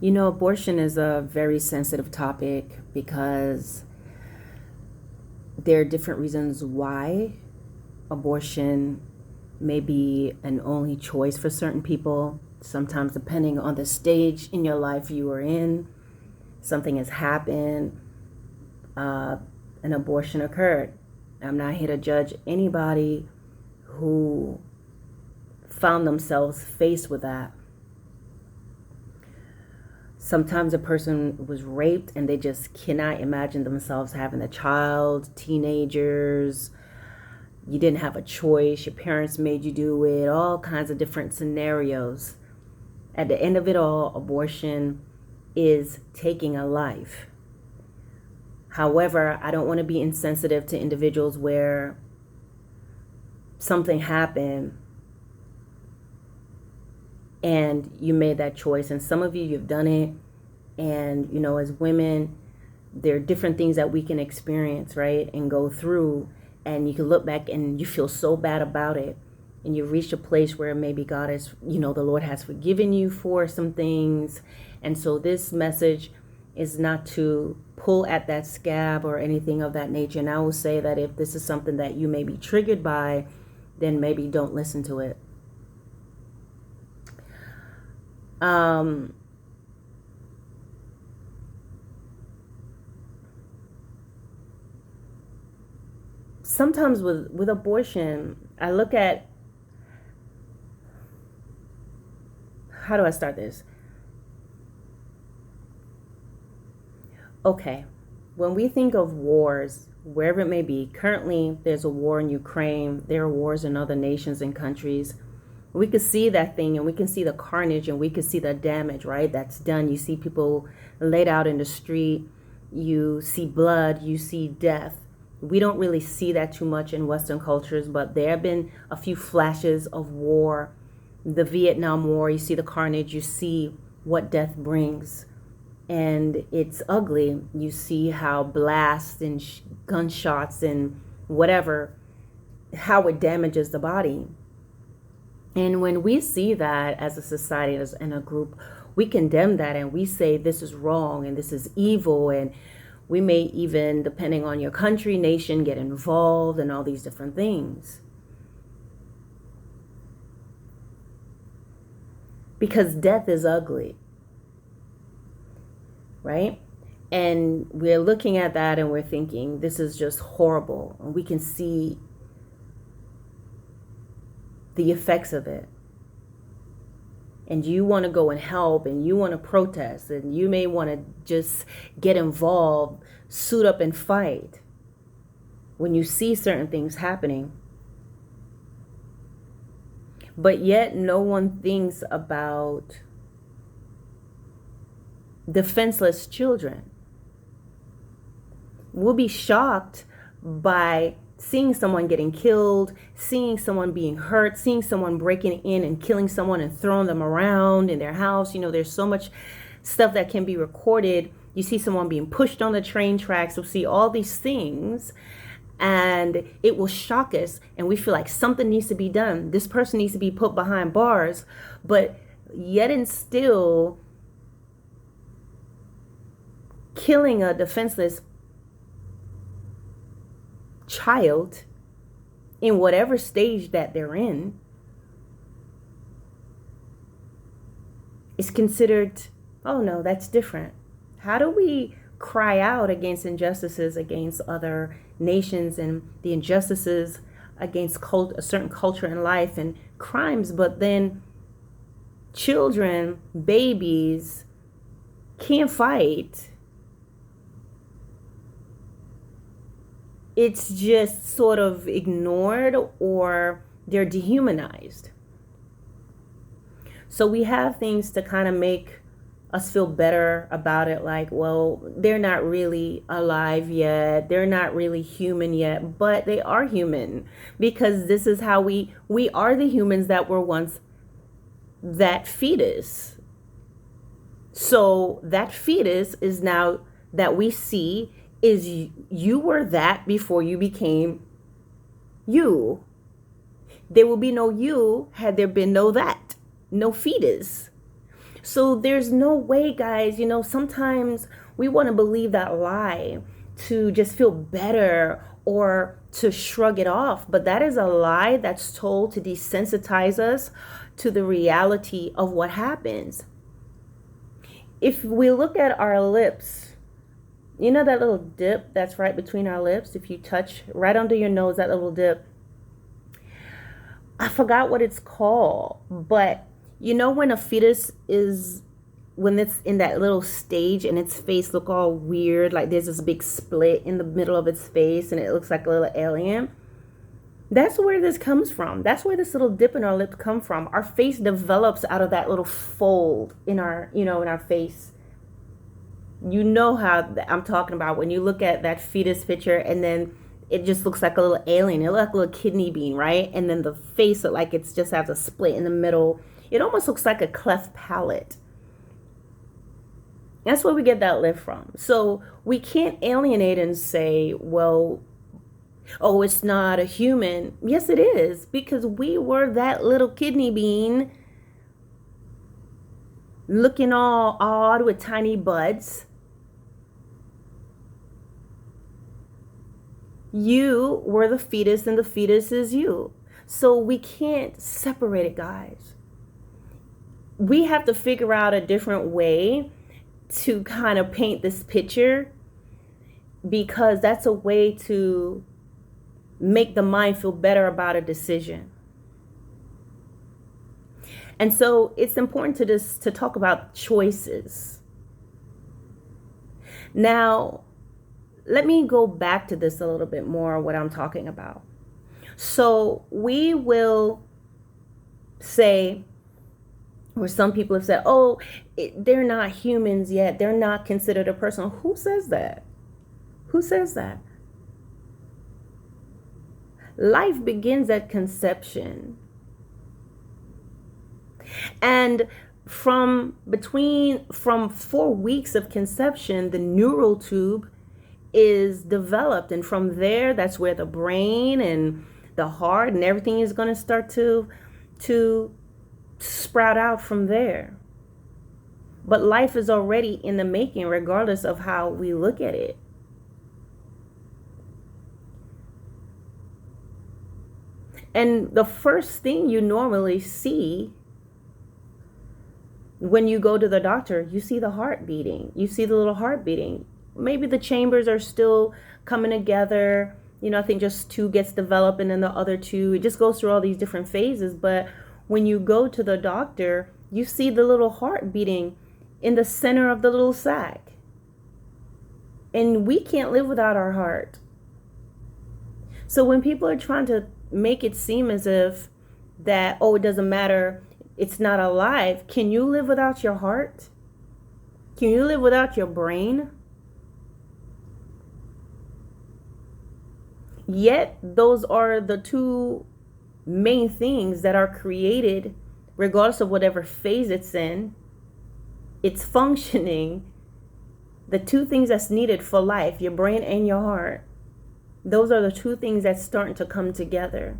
Abortion is a very sensitive topic because there are different reasons why abortion may be an only choice for certain people. Sometimes, depending on the stage in your life you are in, something has happened, an abortion occurred. I'm not here to judge anybody who found themselves faced with that. Sometimes a person was raped and they just cannot imagine themselves having a child, teenagers. You didn't have a choice. Your parents made you do it. All kinds of different scenarios. At the end of it all, abortion is taking a life. However, I don't want to be insensitive to individuals where something happened and you made that choice. And some of you've done it. And, as women, there are different things that we can experience, right? And go through. And you can look back and you feel so bad about it. And you've reached a place where maybe God has, the Lord has forgiven you for some things. And so this message is not to pull at that scab or anything of that nature. And I will say that if this is something that you may be triggered by, then maybe don't listen to it. Sometimes with abortion, I look at, how do I start this? Okay, when we think of wars, wherever it may be, currently there's a war in Ukraine, there are wars in other nations and countries. We could see that thing and we can see the carnage and we can see the damage, right? That's done. You see people laid out in the street. You see blood. You see death. We don't really see that too much in Western cultures, but there have been a few flashes of war. The Vietnam War, you see the carnage. You see what death brings. And it's ugly. You see how blasts and gunshots and whatever, how it damages the body. And when we see that as a society, as in a group, we condemn that and we say this is wrong and this is evil. And we may even, depending on your country, nation, get involved in all these different things. Because death is ugly, right? And we're looking at that and we're thinking, this is just horrible. And we can see the effects of it. And you want to go and help and you want to protest and you may want to just get involved, suit up and fight when you see certain things happening. But yet no one thinks about defenseless children. We'll be shocked by seeing someone getting killed, seeing someone being hurt, seeing someone breaking in and killing someone and throwing them around in their house. There's so much stuff that can be recorded. You see someone being pushed on the train tracks. You'll see all these things and it will shock us. And we feel like something needs to be done. This person needs to be put behind bars. But yet and still, killing a defenseless child in whatever stage that they're in is considered, oh no, that's different. How do we cry out against injustices against other nations and the injustices against a certain culture in life and crimes, but then children, babies can't fight? It's just sort of ignored or they're dehumanized. So we have things to kind of make us feel better about it. Like, well, they're not really alive yet. They're not really human yet, but they are human because this is how we are the humans that were once that fetus. So that fetus is now that we see is you were that before you became you. There will be no you had there been no that, no fetus. So there's no way, guys, sometimes we want to believe that lie to just feel better or to shrug it off. But that is a lie that's told to desensitize us to the reality of what happens. If we look at our lips, that little dip that's right between our lips, if you touch right under your nose, that little dip, I forgot what it's called, but when a fetus when it's in that little stage and its face look all weird, like there's this big split in the middle of its face and it looks like a little alien. That's where this comes from. That's where this little dip in our lip come from. Our face develops out of that little fold in our, in our face. You know how I'm talking about when you look at that fetus picture and then it just looks like a little alien. It looks like a little kidney bean, right? And then the face looks like it's just has a split in the middle. It almost looks like a cleft palate. That's where we get that lip from. So we can't alienate and say, well, oh, it's not a human. Yes, it is, because we were that little kidney bean looking all odd with tiny buds. You were the fetus and the fetus is you. So we can't separate it, guys. We have to figure out a different way to kind of paint this picture, because that's a way to make the mind feel better about a decision. And so it's important to talk about choices. Now, let me go back to this a little bit more, what I'm talking about. So we will say, or some people have said, oh, they're not humans yet. They're not considered a person. Who says that? Who says that? Life begins at conception. And from 4 weeks of conception, the neural tube is developed. And from there, that's where the brain and the heart and everything is going to start to sprout out from there. But life is already in the making, regardless of how we look at it. And the first thing you normally see when you go to the doctor, you see the heart beating. You see the little heart beating. Maybe the chambers are still coming together. I think just 2 gets developed and then the other 2, it just goes through all these different phases. But when you go to the doctor, you see the little heart beating in the center of the little sac. And we can't live without our heart. So when people are trying to make it seem as if that, oh, it doesn't matter, it's not alive. Can you live without your heart? Can you live without your brain? Yet those are the 2 main things that are created, regardless of whatever phase it's in. It's functioning. The 2 things that's needed for life, your brain and your heart. Those are the 2 things that's starting to come together.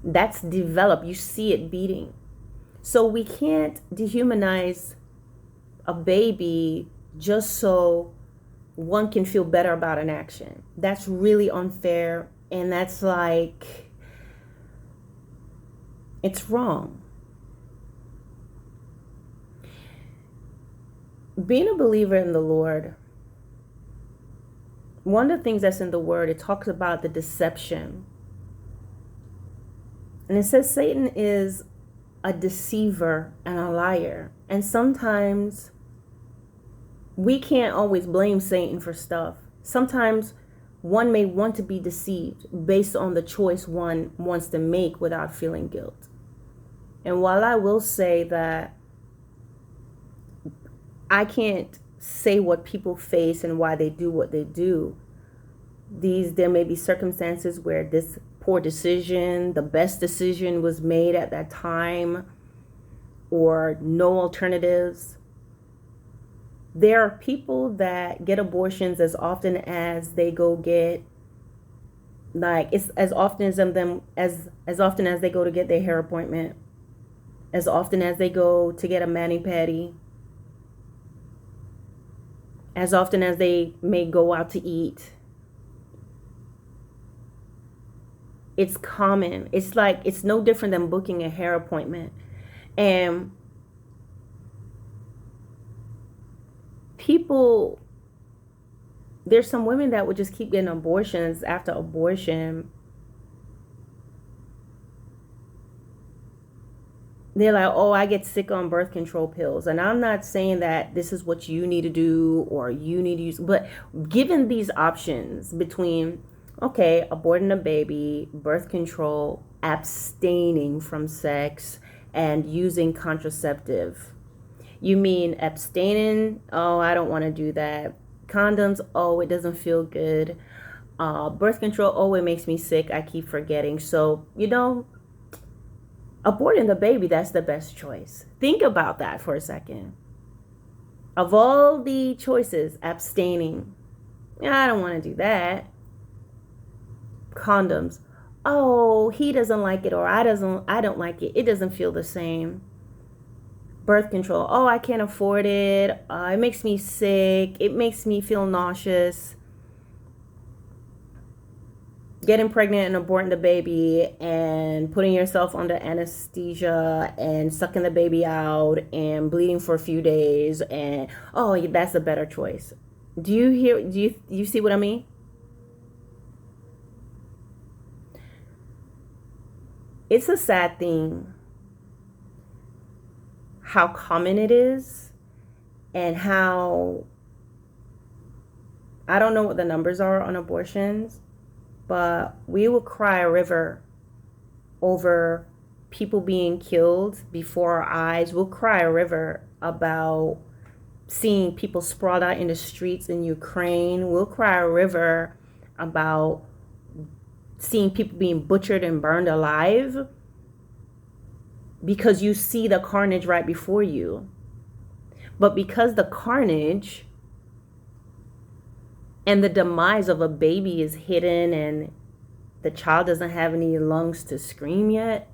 That's developed. You see it beating. So we can't dehumanize a baby just so one can feel better about an action. That's really unfair. And that's like, it's wrong. Being a believer in the Lord, one of the things that's in the Word, it talks about the deception. And it says Satan is a deceiver and a liar. And sometimes we can't always blame Satan for stuff. Sometimes one may want to be deceived based on the choice one wants to make without feeling guilt. And while I will say that I can't say what people face and why they do what they do, there may be circumstances where this poor decision, the best decision was made at that time, or no alternatives. There are people that get abortions as often as they go get, like, it's as often as they go to get their hair appointment. as often as they go to get a mani-pedi, as often as they may go out to eat. It's common. It's like, it's no different than booking a hair appointment. And people, there's some women that would just keep getting abortions after abortion. They're like, oh, I get sick on birth control pills. And I'm not saying that this is what you need to do or you need to use, but given these options between, okay, aborting a baby, birth control, abstaining from sex, and using contraceptive. You mean abstaining? Oh, I don't want to do that. Condoms? Oh, it doesn't feel good. Birth control? Oh, it makes me sick. I keep forgetting. So, aborting the baby, that's the best choice. Think about that for a second. Of all the choices, abstaining. I don't want to do that. Condoms. Oh, he doesn't like it, or I don't like it. It doesn't feel the same. Birth control. Oh, I can't afford it. It makes me sick. It makes me feel nauseous. Getting pregnant and aborting the baby and putting yourself under anesthesia and sucking the baby out and bleeding for a few days, and oh, that's a better choice. Do you see what I mean? It's a sad thing how common it is, and how, I don't know what the numbers are on abortions, but we will cry a river over people being killed before our eyes. We'll cry a river about seeing people sprawled out in the streets in Ukraine. We'll cry a river about seeing people being butchered and burned alive, because you see the carnage right before you. But because the carnage and the demise of a baby is hidden and the child doesn't have any lungs to scream yet,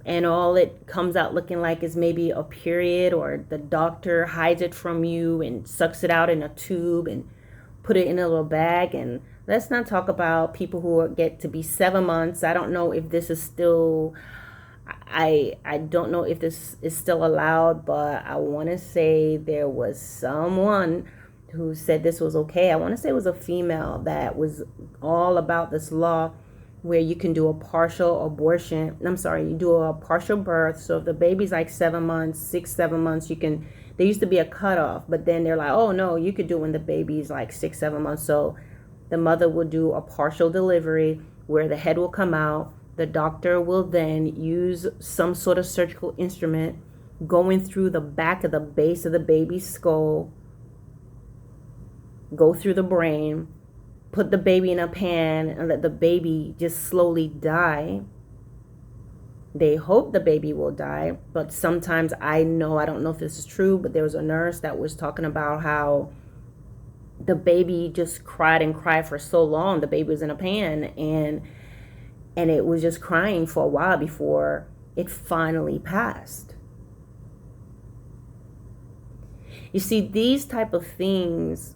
and all it comes out looking like is maybe a period, or the doctor hides it from you and sucks it out in a tube and put it in a little bag. And let's not talk about people who get to be 7 months. I don't know if this is still, I don't know if this is still allowed, but I want to say there was someone who said this was okay. I want to say it was a female that was all about this law where you can do a partial abortion. I'm sorry, you do a partial birth. So if the baby's like 7 months, 7 months, you can, there used to be a cutoff, but then they're like, oh no, you could do when the baby's like 7 months. So the mother will do a partial delivery where the head will come out. The doctor will then use some sort of surgical instrument going through the back of the base of the baby's skull, go through the brain, put the baby in a pan and let the baby just slowly die. They hope the baby will die, but sometimes I don't know if this is true, but there was a nurse that was talking about how the baby just cried and cried for so long. The baby was in a pan, and it was just crying for a while before it finally passed. You see, these type of things,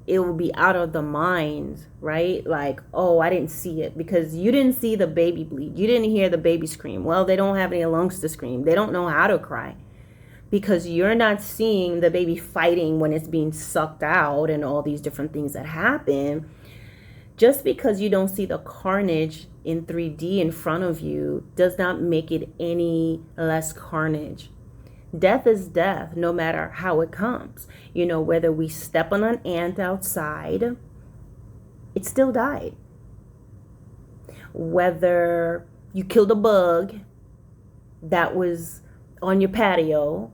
it will be out of the mind, right? Like, oh, I didn't see it, because you didn't see the baby bleed. You didn't hear the baby scream. Well, they don't have any lungs to scream. They don't know how to cry, because you're not seeing the baby fighting when it's being sucked out and all these different things that happen. Just because you don't see the carnage in 3D in front of you does not make it any less carnage. Death is death, no matter how it comes. Whether we step on an ant outside, it still died. Whether you killed a bug that was on your patio,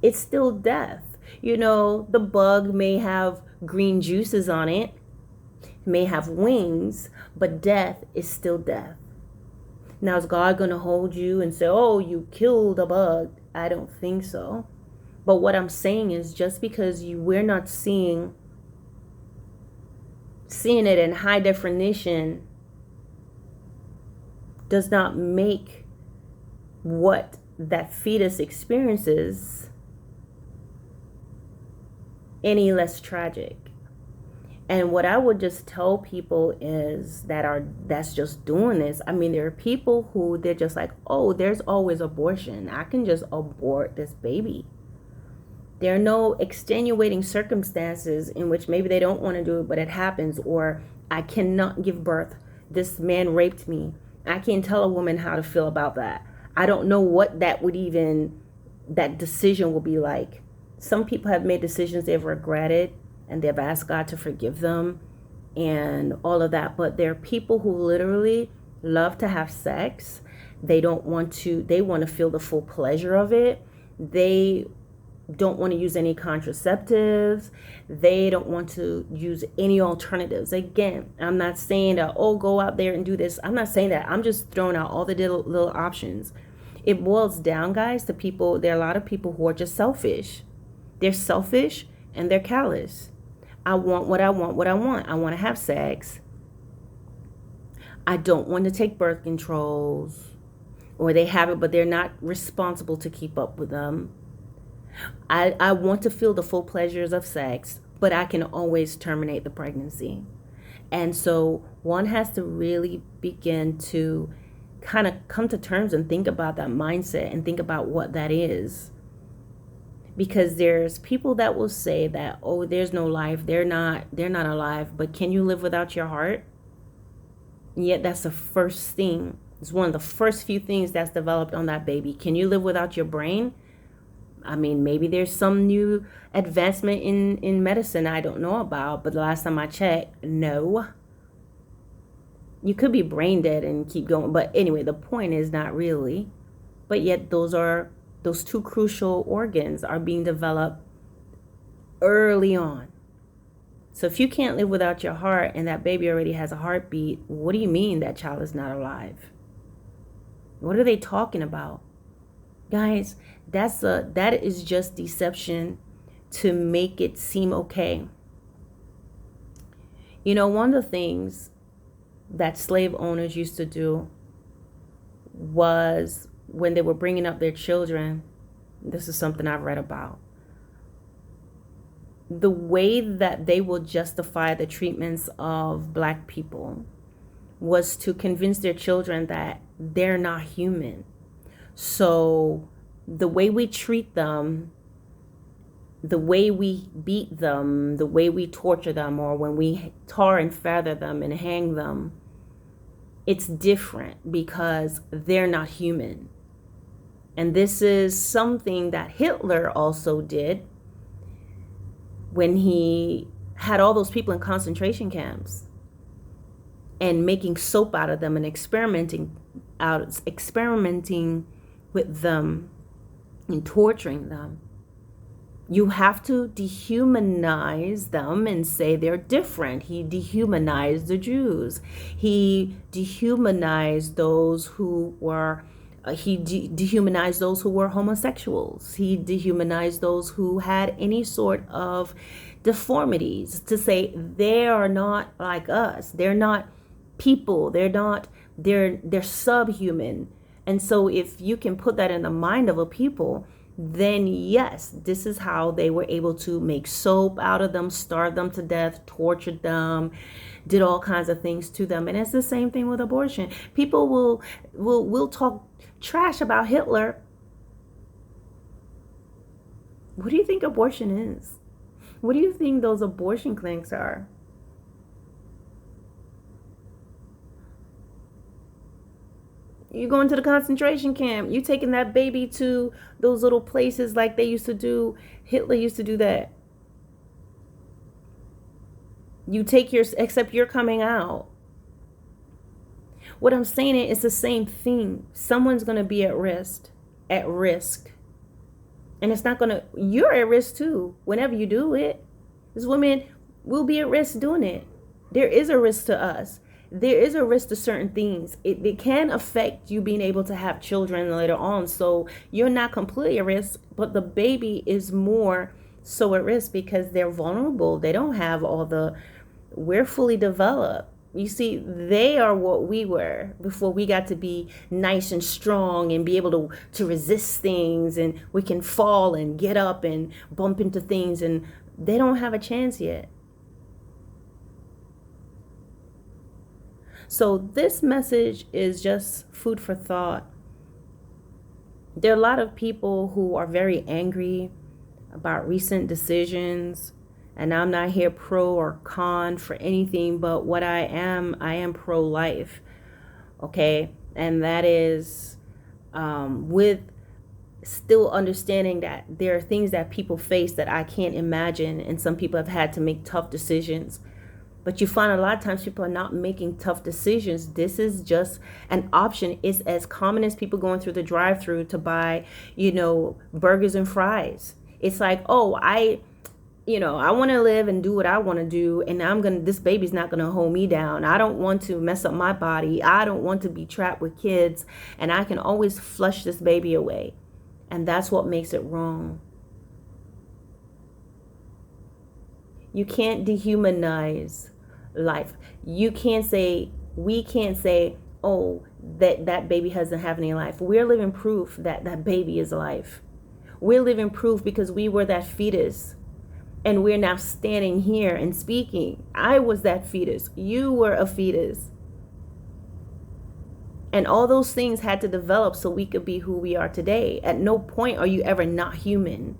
it's still death. The bug may have green juices on it, may have wings, but death is still death. Now, is God going to hold you and say, oh, you killed a bug? I don't think so. But what I'm saying is, just because we're not seeing it in high definition does not make what that fetus experiences any less tragic. And what I would just tell people is that's just doing this. I mean, there are people who they're just like, oh, there's always abortion. I can just abort this baby. There are no extenuating circumstances in which maybe they don't want to do it, but it happens, or I cannot give birth. This man raped me. I can't tell a woman how to feel about that. I don't know what that decision will be like. Some people have made decisions they've regretted and they've asked God to forgive them and all of that. But there are people who literally love to have sex. They want to feel the full pleasure of it. They don't want to use any contraceptives. They don't want to use any alternatives. Again, I'm not saying that, oh, go out there and do this. I'm not saying that. I'm just throwing out all the little options. It boils down, guys, to people. There are a lot of people who are just selfish. They're selfish and they're callous. I want what I want. I want to have sex. I don't want to take birth controls. Or they have it, but they're not responsible to keep up with them. I want to feel the full pleasures of sex, but I can always terminate the pregnancy. And so one has to really begin to kind of come to terms and think about that mindset and think about what that is. Because there's people that will say that, oh, there's no life, they're not alive, but can you live without your heart? And yet that's the first thing. It's one of the first few things that's developed on that baby. Can you live without your brain? I mean, maybe there's some new advancement in medicine I don't know about, but the last time I checked, no. You could be brain dead and keep going. But anyway, the point is not really. But yet those two crucial organs are being developed early on. So if you can't live without your heart and that baby already has a heartbeat, what do you mean that child is not alive? What are they talking about? Guys, that is just deception to make it seem okay. You know, one of the things that slave owners used to do was when they were bringing up their children, this is something I've read about, the way that they will justify the treatments of Black people was to convince their children that they're not human. So the way we treat them, the way we beat them, the way we torture them, or when we tar and feather them and hang them, it's different because they're not human. And this is something that Hitler also did when he had all those people in concentration camps and making soap out of them and experimenting with them and torturing them. You have to dehumanize them and say they're different. He dehumanized the Jews. He dehumanized those who were dehumanized those who were homosexuals. He dehumanized those who had any sort of deformities, to say they are not like us. They're not people. They're subhuman. And so if you can put that in the mind of a people, then yes, this is how they were able to make soap out of them, starve them to death, tortured them, did all kinds of things to them. And it's the same thing with abortion. People will talk trash about Hitler. What do you think abortion is? What do you think those abortion clinics are? You going to the concentration camp. You taking that baby to those little places like they used to do. Hitler used to do that. Except you're coming out. What I'm saying is it's the same thing. Someone's going to be at risk. And it's not going to, you're at risk too. Whenever you do it, these women will be at risk doing it. There is a risk to us. There is a risk to certain things. It can affect you being able to have children later on. So you're not completely at risk, but the baby is more so at risk because they're vulnerable. They don't have we're fully developed. You see, they are what we were before we got to be nice and strong and be able to resist things, and we can fall and get up and bump into things, and they don't have a chance yet. So this message is just food for thought. There are a lot of people who are very angry about recent decisions, and I'm not here pro or con for anything, but what I am pro-life, okay? And that is with still understanding that there are things that people face that I can't imagine, and some people have had to make tough decisions. But you find a lot of times people are not making tough decisions. This is just an option. It's as common as people going through the drive-thru to buy, burgers and fries. It's like, oh, I want to live and do what I want to do, and this baby's not going to hold me down. I don't want to mess up my body. I don't want to be trapped with kids, and I can always flush this baby away. And that's what makes it wrong. You can't dehumanize life. We can't say, oh, that baby doesn't have any life. We're living proof that that baby is life. We're living proof because we were that fetus. And we're now standing here and speaking. I was that fetus. You were a fetus. And all those things had to develop so we could be who we are today. At no point are you ever not human.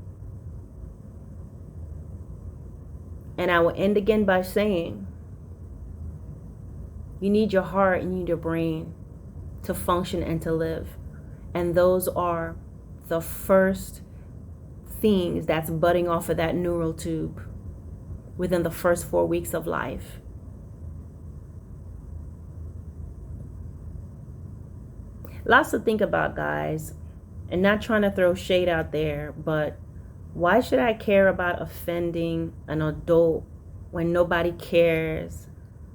And I will end again by saying, you need your heart and you need your brain to function and to live. And those are the first things that's budding off of that neural tube within the first 4 weeks of life. Lots to think about, guys, and not trying to throw shade out there, but why should I care about offending an adult when nobody cares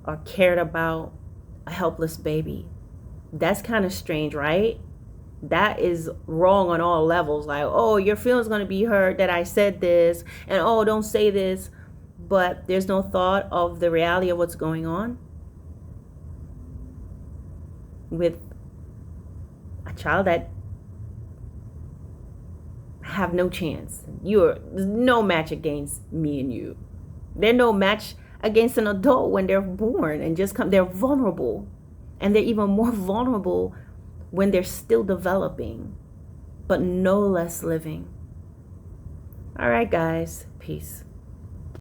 or cared about a helpless baby? That's kind of strange, right? That is wrong on all levels. Like, oh, your feelings going to be hurt that I said this, and oh, don't say this, but there's no thought of the reality of what's going on with a child that have no chance. There's no match against me and you. They're no match against an adult when they're born and they're vulnerable, and they're even more vulnerable when they're still developing, but no less living. All right, guys, peace.